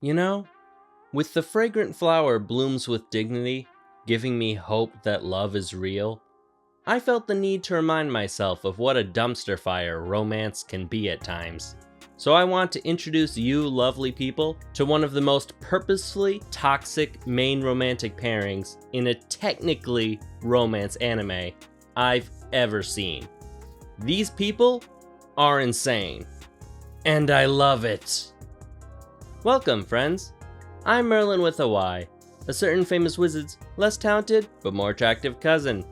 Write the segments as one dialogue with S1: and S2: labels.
S1: You know, with the fragrant flower blooms with dignity, giving me hope that love is real, I felt the need to remind myself of what a dumpster fire romance can be at times. So I want to introduce you lovely people to one of the most purposefully toxic main romantic pairings in a technically romance anime I've ever seen. These people are insane, and I love it. Welcome, friends. I'm Merlyn with a Y, a certain famous wizard's less talented but more attractive cousin.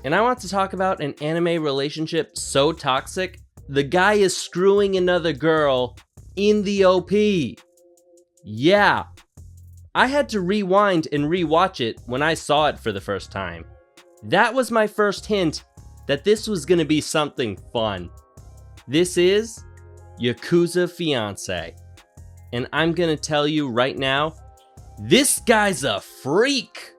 S1: And I want to talk about an anime relationship so toxic, the guy is screwing another girl in the OP. Yeah. I had to rewind and rewatch it when I saw it for the first time. That was my first hint that this was gonna be something fun. This is Yakuza Fiancé. And I'm gonna tell you right now, this guy's a freak!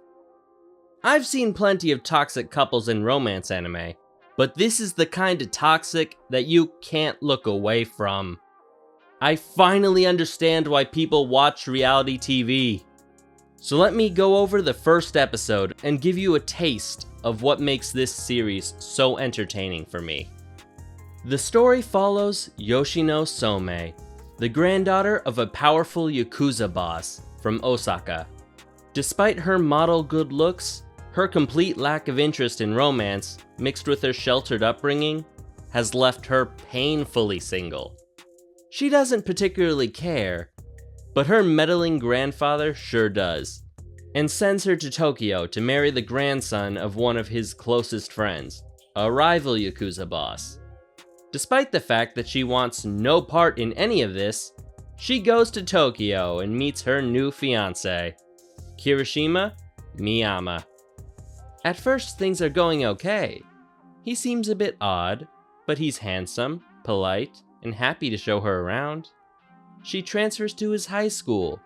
S1: I've seen plenty of toxic couples in romance anime, but this is the kind of toxic that you can't look away from. I finally understand why people watch reality TV. So let me go over the first episode and give you a taste of what makes this series so entertaining for me. The story follows Yoshino Some, the granddaughter of a powerful Yakuza boss from Osaka. Despite her model good looks, her complete lack of interest in romance, mixed with her sheltered upbringing, has left her painfully single. She doesn't particularly care, but her meddling grandfather sure does, and sends her to Tokyo to marry the grandson of one of his closest friends, a rival Yakuza boss. Despite the fact that she wants no part in any of this, she goes to Tokyo and meets her new fiancé, Kirishima Miyama. At first, things are going okay. He seems a bit odd, but he's handsome, polite, and happy to show her around. She transfers to his high school,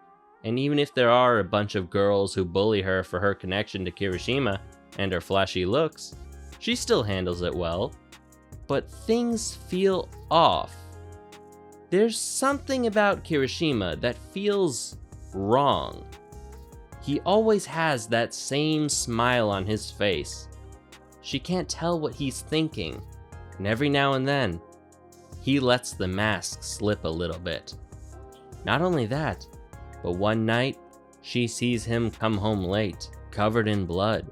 S1: and even if there are a bunch of girls who bully her for her connection to Kirishima and her flashy looks, she still handles it well. But things feel off. There's something about Kirishima that feels wrong. He always has that same smile on his face. She can't tell what he's thinking, and every now and then, he lets the mask slip a little bit. Not only that, but one night, she sees him come home late, covered in blood,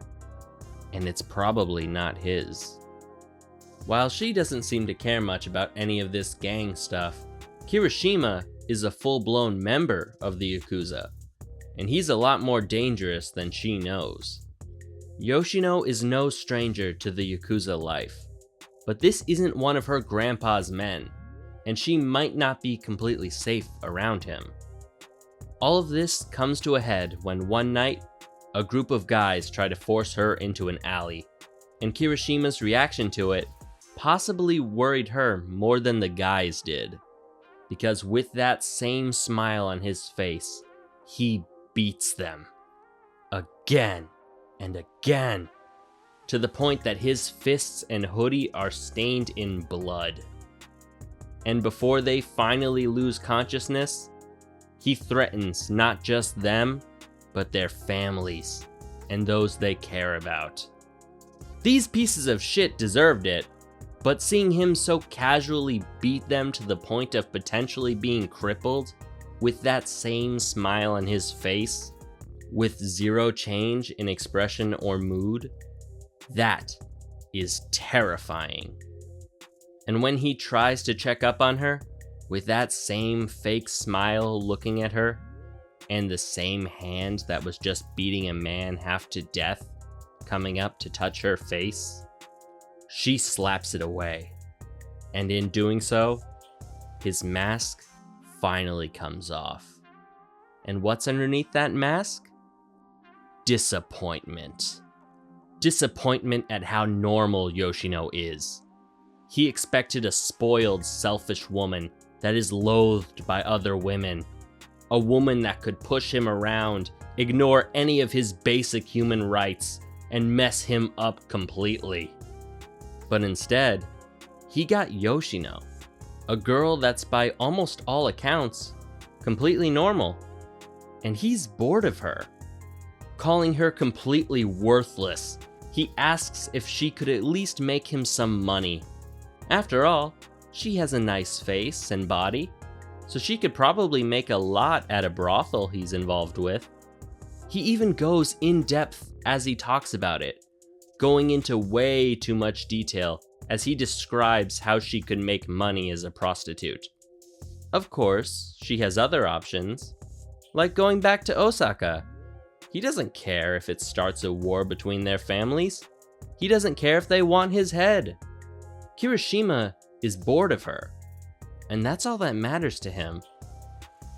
S1: and it's probably not his. While she doesn't seem to care much about any of this gang stuff, Kirishima is a full-blown member of the Yakuza, and he's a lot more dangerous than she knows. Yoshino is no stranger to the Yakuza life, but this isn't one of her grandpa's men, and she might not be completely safe around him. All of this comes to a head when one night, a group of guys try to force her into an alley, and Kirishima's reaction to it possibly worried her more than the guys did, because with that same smile on his face, he beats them again and again, to the point that his fists and hoodie are stained in blood. And before they finally lose consciousness, he threatens not just them, but their families and those they care about. These pieces of shit deserved it, but seeing him so casually beat them to the point of potentially being crippled, with that same smile on his face, with zero change in expression or mood, that is terrifying. And when he tries to check up on her, with that same fake smile looking at her, and the same hand that was just beating a man half to death coming up to touch her face, she slaps it away, and in doing so, his mask finally comes off. And what's underneath that mask? Disappointment. Disappointment at how normal Yoshino is. He expected a spoiled, selfish woman that is loathed by other women. A woman that could push him around, ignore any of his basic human rights, and mess him up completely. But instead, he got Yoshino, a girl that's by almost all accounts completely normal, and he's bored of her. Calling her completely worthless, he asks if she could at least make him some money. After all, she has a nice face and body, so she could probably make a lot at a brothel he's involved with. He even goes in depth as he talks about it, going into way too much detail as he describes how she could make money as a prostitute. Of course, she has other options, like going back to Osaka. He doesn't care if it starts a war between their families. He doesn't care if they want his head. Kirishima is bored of her, and that's all that matters to him.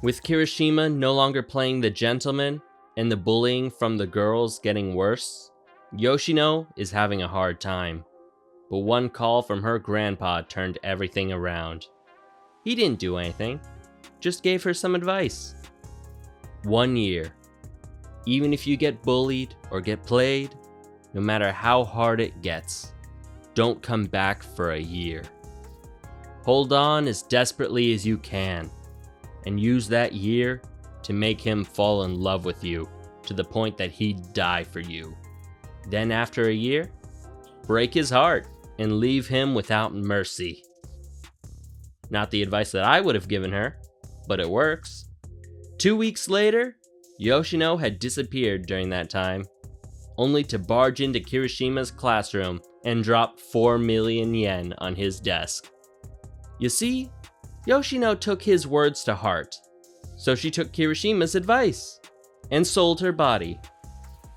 S1: With Kirishima no longer playing the gentleman and the bullying from the girls getting worse, Yoshino is having a hard time. But one call from her grandpa turned everything around. He didn't do anything, just gave her some advice. 1 year. Even if you get bullied or get played, no matter how hard it gets, don't come back for a year. Hold on as desperately as you can, and use that year to make him fall in love with you to the point that he'd die for you. Then after a year, break his heart and leave him without mercy. Not the advice that I would have given her, but it works. 2 weeks later, Yoshino had disappeared during that time, only to barge into Kirishima's classroom and drop 4 million yen on his desk. You see, Yoshino took his words to heart, so she took Kirishima's advice and sold her body.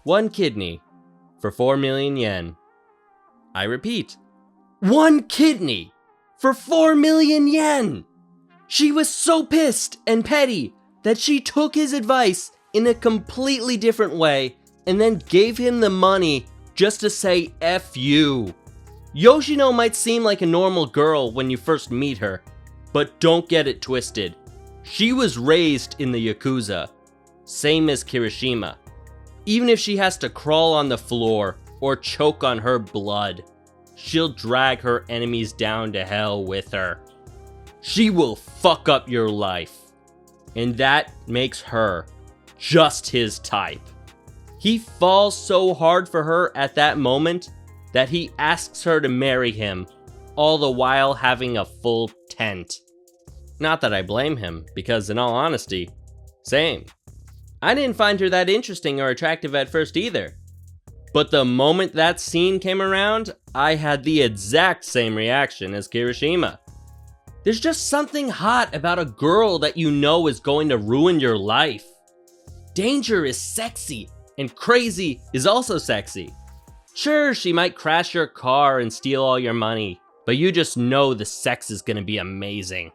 S1: 1 kidney for 4 million yen. I repeat, 1 kidney for 4 million yen! She was so pissed and petty that she took his advice in a completely different way and then gave him the money just to say F you. Yoshino might seem like a normal girl when you first meet her, but don't get it twisted. She was raised in the Yakuza, same as Kirishima. Even if she has to crawl on the floor or choke on her blood, she'll drag her enemies down to hell with her. She will fuck up your life, and that makes her just his type. He falls so hard for her at that moment that he asks her to marry him, all the while having a full tent. Not that I blame him, because in all honesty, same. I didn't find her that interesting or attractive at first either. But the moment that scene came around, I had the exact same reaction as Kirishima. There's just something hot about a girl that you know is going to ruin your life. Danger is sexy, and crazy is also sexy. Sure, she might crash your car and steal all your money, but you just know the sex is gonna be amazing.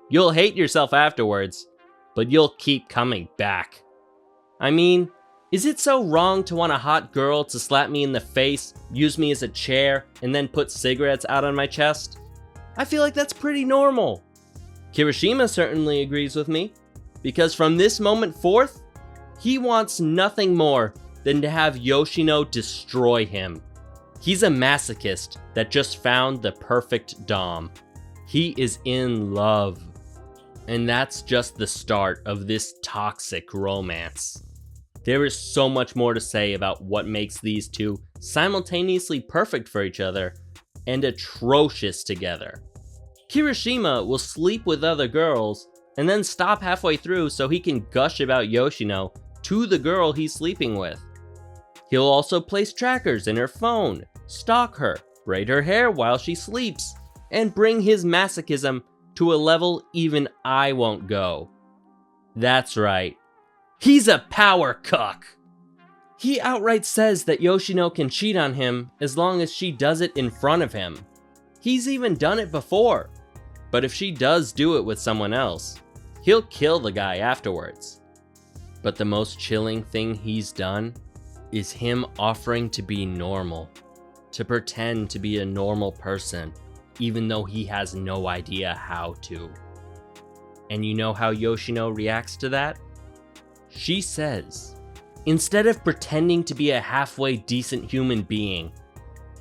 S1: You'll hate yourself afterwards, but you'll keep coming back. I mean, is it so wrong to want a hot girl to slap me in the face, use me as a chair, and then put cigarettes out on my chest? I feel like that's pretty normal. Kirishima certainly agrees with me, because from this moment forth, he wants nothing more than to have Yoshino destroy him. He's a masochist that just found the perfect dom. He is in love. And that's just the start of this toxic romance. There is so much more to say about what makes these two simultaneously perfect for each other and atrocious together. Kirishima will sleep with other girls and then stop halfway through so he can gush about Yoshino to the girl he's sleeping with. He'll also place trackers in her phone, stalk her, braid her hair while she sleeps, and bring his masochism to a level even I won't go. That's right. He's a power cuck! He outright says that Yoshino can cheat on him as long as she does it in front of him. He's even done it before. But if she does do it with someone else, he'll kill the guy afterwards. But the most chilling thing he's done is him offering to be normal, to pretend to be a normal person, even though he has no idea how to. And you know how Yoshino reacts to that? She says, instead of pretending to be a halfway decent human being,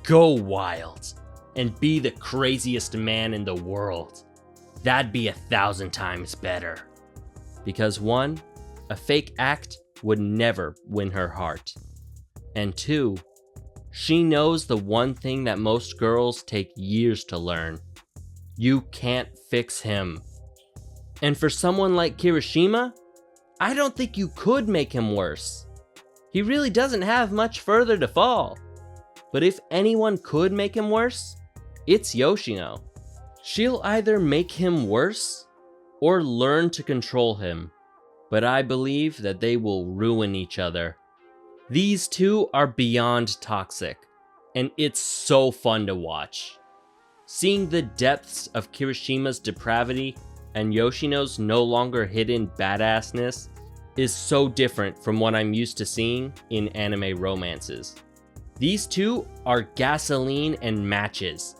S1: go wild and be the craziest man in the world. That'd be 1,000 times better. Because 1, a fake act would never win her heart. And 2, she knows the one thing that most girls take years to learn. You can't fix him. And for someone like Kirishima, I don't think you could make him worse. He really doesn't have much further to fall. But if anyone could make him worse, it's Yoshino. She'll either make him worse or learn to control him, but I believe that they will ruin each other. These two are beyond toxic, and it's so fun to watch. Seeing the depths of Kirishima's depravity and Yoshino's no longer hidden badassness is so different from what I'm used to seeing in anime romances. These two are gasoline and matches,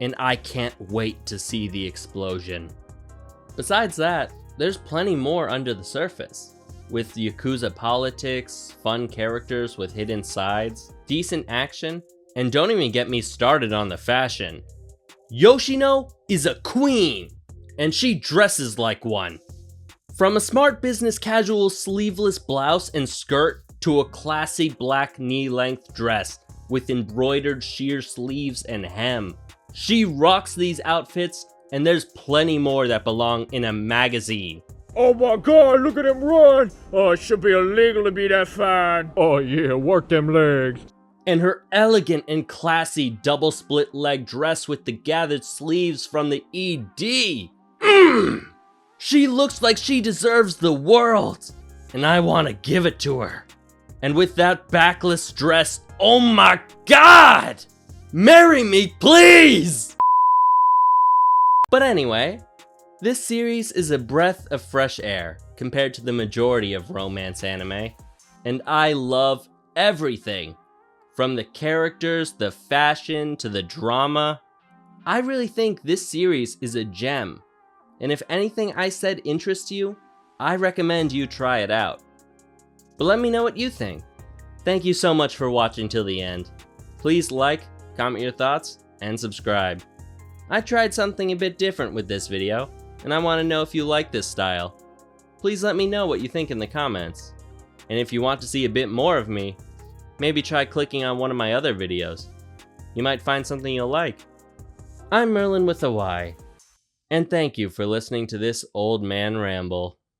S1: and I can't wait to see the explosion. Besides that, there's plenty more under the surface, with Yakuza politics, fun characters with hidden sides, decent action, and don't even get me started on the fashion. Yoshino is a queen, and she dresses like one. From a smart business casual sleeveless blouse and skirt to a classy black knee-length dress with embroidered sheer sleeves and hem, she rocks these outfits, and there's plenty more that belong in a magazine.
S2: Oh my god, look at him run! Oh, it should be illegal to be that fine. Oh yeah, work them legs.
S1: And her elegant and classy double split leg dress with the gathered sleeves from the ED. She looks like she deserves the world, and I want to give it to her. And with that backless dress, oh my god! Marry me, please! But anyway, this series is a breath of fresh air compared to the majority of romance anime, and I love everything. From the characters, the fashion, to the drama. I really think this series is a gem, and if anything I said interests you, I recommend you try it out. But let me know what you think. Thank you so much for watching till the end. Please like, comment your thoughts, and subscribe. I tried something a bit different with this video, and I want to know if you like this style. Please let me know what you think in the comments. And if you want to see a bit more of me, maybe try clicking on one of my other videos. You might find something you'll like. I'm Merlyn with a Y, and thank you for listening to this old man ramble.